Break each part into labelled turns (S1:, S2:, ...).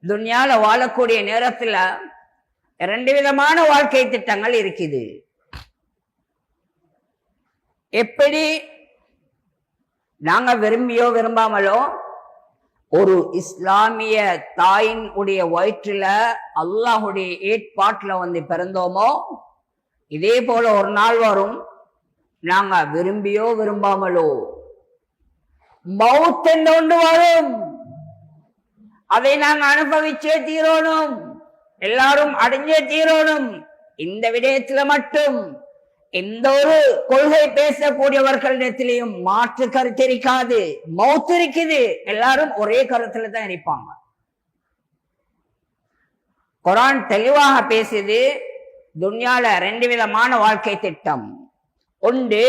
S1: துன்யால வாழக்கூடிய நேரத்துல ரெண்டு விதமான வாழ்க்கை திட்டங்கள் இருக்குது. எப்படி நாங்க விரும்பியோ விரும்பாமலோ ஒரு இஸ்லாமிய தாயின் உடைய வயிற்றுல அல்லாஹுடைய ஏற்பாட்டுல பிறந்தோமோ, இதே போல ஒரு நாள் வரும், நாங்க விரும்பியோ விரும்பாமலோ மவுத் என்று ஒன்று வரும். அதை நாங்க அனுபவிச்சே தீரணும், எல்லாரும் அடைஞ்சே தீரணும். இந்த விடயத்துல மட்டும் எந்த ஒரு கொள்கை பேசக்கூடியவர்களிடத்திலையும் மாற்று கருத்து இருக்காது. மவுத் இருக்குது, எல்லாரும் ஒரே கருத்துல தான் இருப்பாங்க. குர்ஆன் தெளிவாக பேசுது, துன்யால ரெண்டு விதமான வாழ்க்கை திட்டம். ஒன்று,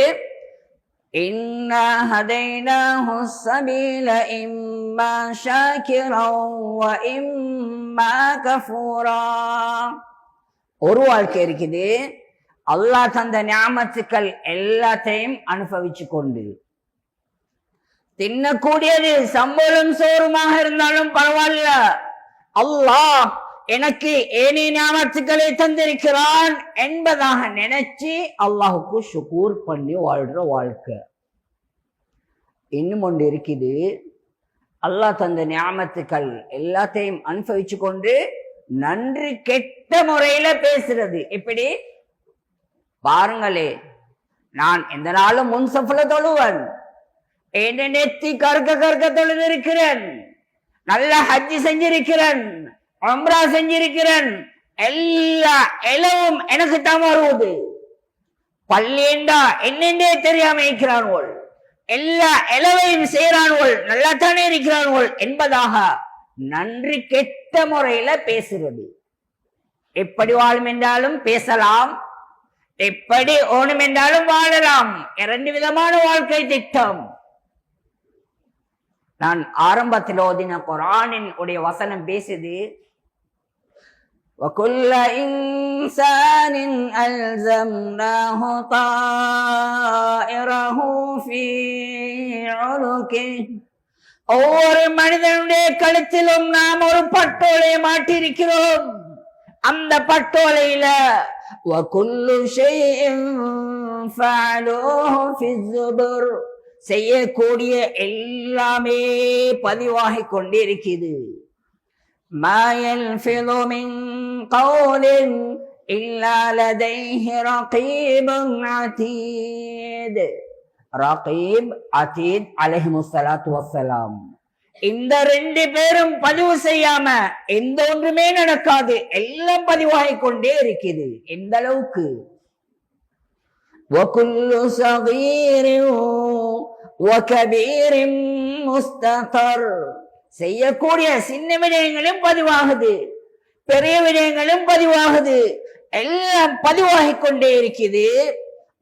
S1: இன்னா ஹதைனாஹு ஸபீல இம்மா ஷாகிரன் வ இம்மா கஃபூரா. ஒரு வாழ்க்கை இருக்குது, அல்லாஹ் தந்த நியாமத்துக்கள் எல்லாத்தையும் அனுபவிச்சு கொண்டு, தின்னக்கூடியது சம்பளம் சோறுமாக இருந்தாலும் பரவாயில்ல, அல்லாஹ் எனக்கு ஏனே நியாமத்துக்களை தந்திருக்கிறான் என்பதாக நினைச்சு அல்லாஹுக்கு ஷுக்கூர் பண்ணி வாழ்ற வாழ்க்கை. இன்னும் ஒன்று இருக்குது, அல்லாஹ் தந்த நியாமத்துக்கள் எல்லாத்தையும் அனுபவிச்சு கொண்டு நன்றி கெட்ட முறையில பேசுறது. எப்படி பாருங்களே, நான் எந்த நாளும் முன்சஃப்ல தொழுவன், என்ன நெத்தி கற்க தொழுதிருக்கிறேன், நல்ல ஹஜ்ஜி செஞ்சிருக்கிறேன், உம்ரா செஞ்சிருக்கிறேன், எல்லா இலவும் எனக்கு தான் வருவது. பள்ளியண்டா என்னென்றே தெரியாம இருக்கிறான்கள், எல்லா இலவையும் செய்யறான்கள், நல்லா தானே இருக்கிறான்கள் என்பதாக நன்றி கெட்ட முறையில பேசுறது. எப்படி வாழும் என்றாலும் பேசலாம், எப்படி ஓணும் என்றாலும் வாழலாம். இரண்டு விதமான வாழ்க்கை திட்டம். நான் ஆரம்பத்தில் ஓதின குர்ஆனின் உடைய வசனம் பேசுது, وَكُلَّ إِنسَانٍ أَلْزَمْنَاهُ طَائِرَهُ فِي عُنُقِهِ. ஒவ்வொரு மனிதனுடைய கழுத்திலும் நாம் ஒரு பட்டோலை மாட்டியிருக்கிறோம். அந்த பட்டோலையில وَكُلُّ شَيْءٍ فَعَلُوهُ فِي الزُّبُرِ, செய்யக்கூடிய எல்லாமே பதிவாகிக் கொண்டே இருக்குது. مَا يَلْفِظُ مِنْ قَوْلٍ إِلَّا لَدَيْهِ رَقِيبٌ عَتِيدٌ. ரகீப், அதீத் அலைஹிமுஸ்ஸலாத்து வஸ்ஸலாம், இந்த ரெண்டு பேரும் பதிவு செய்யாம எந்த ஒன்றுமே நடக்காது. எல்லாம் பதிவாகிக் கொண்டே இருக்குது. எந்த அளவுக்கு? وَكُلُّ صَغِيرٍ وَكَبِيرٍ مُسْتَقَرٌ. செய்யக்கூடிய சின்ன விடயங்களும் பதிவாகுது, பெரிய விடயங்களும் பதிவாகுது, எல்லாம் பதிவாகிக் கொண்டே இருக்குது.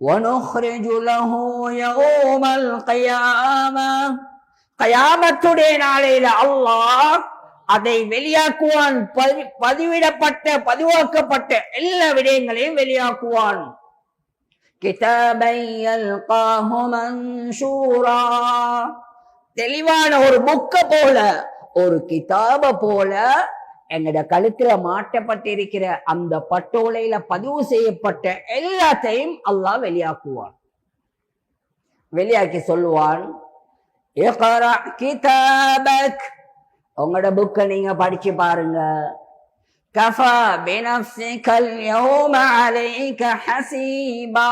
S1: وَنُخْرِجُ لَهُ يَوْمَ الْقِيَامَةِ. கயாமத்துடைய நாளையில அல்லாஹ் அதை வெளியாக்குவான். பதிவிடப்பட்ட பதிவாக்கப்பட்ட எல்லா விடயங்களையும் வெளியாக்குவான். கிதாபன் யல்காஹு மன்ஷூரா. தெளிவான ஒரு புக்க போல, ஒரு கிதாப போல எங்கட கழுத்துல மாட்டப்பட்டிருக்கிற அந்த பட்டோலையில பதிவு செய்யப்பட்ட எல்லாத்தையும் அல்லாஹ் வெளியாக்குவான். வெளியாக்கி சொல்லுவான், இக்ரா கிதாபக், உங்களோட புக்க நீங்க படிச்சு பாருங்க. கஃபா பினஃப்ஸிகல் யௌம அலைக ஹஸீபா.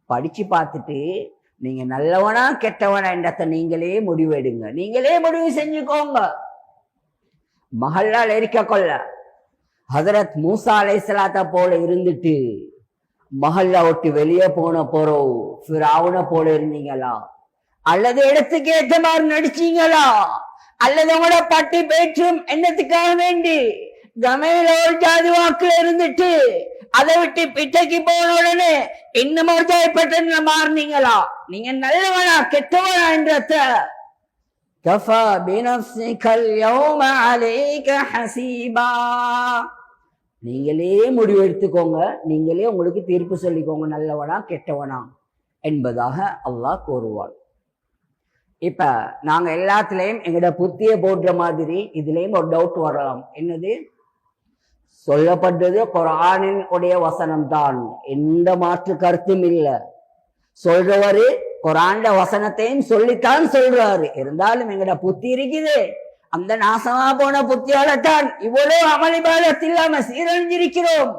S1: படிச்சு பார்த்துட்டு நீங்க நல்லவனா கெட்டவனா என்றத நீங்களே முடிவெடுங்க, நீங்களே முடிவு செஞ்சுக்கோங்க. மஹல்லால் எரிக்க கொள்ள ஹஜரத் மூசா அலைஹிஸ்ஸலாத்த போல இருந்துட்டு மஹல்லா விட்டு வெளியே போன போறோம் ஃபிரௌன போல இருந்தீங்களா? அல்லது இடத்துக்கு ஏற்ற மாதிரி நடிச்சீங்களா? அல்லது உங்களோட பட்டி பேற்றும் என்னத்துக்காக வேண்டி கமையில ஒரு ஜாதி வாக்குல இருந்துட்டு அதை விட்டு பிட்டைக்கு போன உடனே இன்னும் ஒரு ஜாதிப்பட்ட மாறினீங்களா? நீங்க நல்லவனா கெட்டவனா என்றத கஃபா பினஃப்ஸிகல் யௌம அலைக ஹஸீபா. நீங்களே முடிவு எடுத்துக்கோங்க, நீங்களே உங்களுக்கு தீர்ப்பு சொல்லிக்கோங்க, நல்லவனா கெட்டவனா என்பதாக அல்லாஹ் கூறுவான். இப்ப நாங்க எல்லாத்துலயும் எங்கட புத்திய போடுற மாதிரி இதுலயும் ஒரு டவுட் வரலாம். என்னது? சொல்லப்பட்டது குர்ஆனின் உடைய வசனம் தான், எந்த மாற்று கருத்தும் இல்ல. சொல்றவரு குர்ஆன்ல வசனத்தையும் சொல்லித்தான் சொல்றாரு. இருந்தாலும் எங்கட புத்தி இருக்குது, அந்த நாசமா போன புத்தியாலத்தான் இவ்வளவு அமளிபாதத் இல்லாம சீரழிஞ்சிருக்கிறோம்.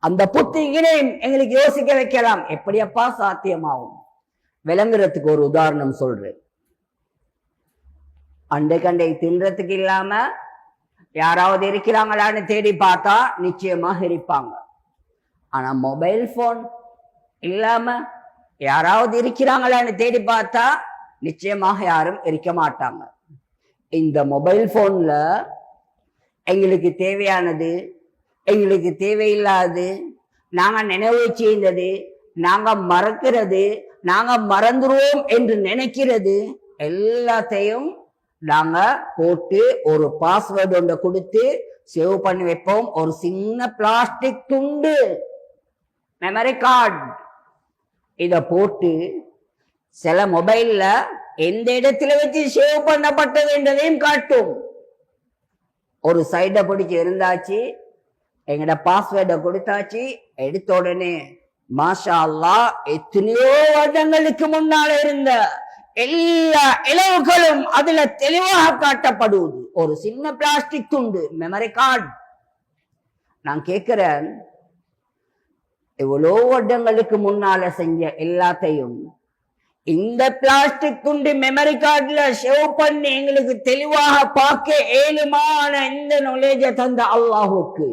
S1: அந்த புத்தியினையும் எங்களுக்கு யோசிக்க வைக்கலாம். எப்படியப்பா சாத்தியமாகும்? விளங்குறதுக்கு ஒரு உதாரணம் சொல்றேன். அண்டை கண்டை தின்றதுக்கு இல்லாம யாராவது இருக்கிறாங்களான்னு தேடி பார்த்தா நிச்சயமாக இருப்பாங்க. ஆனா மொபைல் போன் இல்லாம யாராவது இருக்கிறாங்களான்னு தேடி பார்த்தா நிச்சயமாக யாரும் இருக்க மாட்டாங்க. இந்த மொபைல் போன்ல எங்களுக்கு தேவையானது, எங்களுக்கு தேவையில்லாது, நாங்க நினைவு செய்தது, நாங்க மறக்கிறது, நாங்க மறந்துருவோம் என்று நினைக்கிறது எல்லாத்தையும் நாங்க போட்டு ஒரு பாஸ்வேர்டு ஒன்றை கொடுத்து சேவ் பண்ணி வைப்போம். ஒரு சின்ன பிளாஸ்டிக் துண்டு மெமரி கார்டு இத போட்டு சில மொபைல்ல எந்த இடத்துல வச்சு சேவ் பண்ணப்பட்டது என்றதையும் காட்டும். ஒரு சைட பிடிச்சு இருந்தாச்சு, எங்கட பாஸ்வேர்டை கொடுத்தாச்சு, எடுத்த உடனே மாஷா அல்லாஹ் எத்தனையோ வருடங்களுக்கு முன்னால இருந்த எல்லா இலவுகளும் அதுல தெளிவாக காட்டப்படுவது. ஒரு சின்ன பிளாஸ்டிக் துண்டு மெமரி கார்டு. நான் கேட்கிறேன், எவ்வளோ வருடங்களுக்கு முன்னால செஞ்ச எல்லாத்தையும் இந்த பிளாஸ்டிக் துண்டு மெமரி கார்டுல சேவ் பண்ணி எங்களுக்கு தெளிவாக பார்க்க ஏழுமான இந்த நாலேஜ தந்த அல்லாஹுக்கு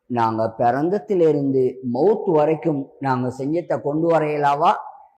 S1: நாங்க பிறந்தத்திலிருந்து மௌத் வரைக்கும் நாங்க செஞ்சத்தை கொண்டு வரையலாவா?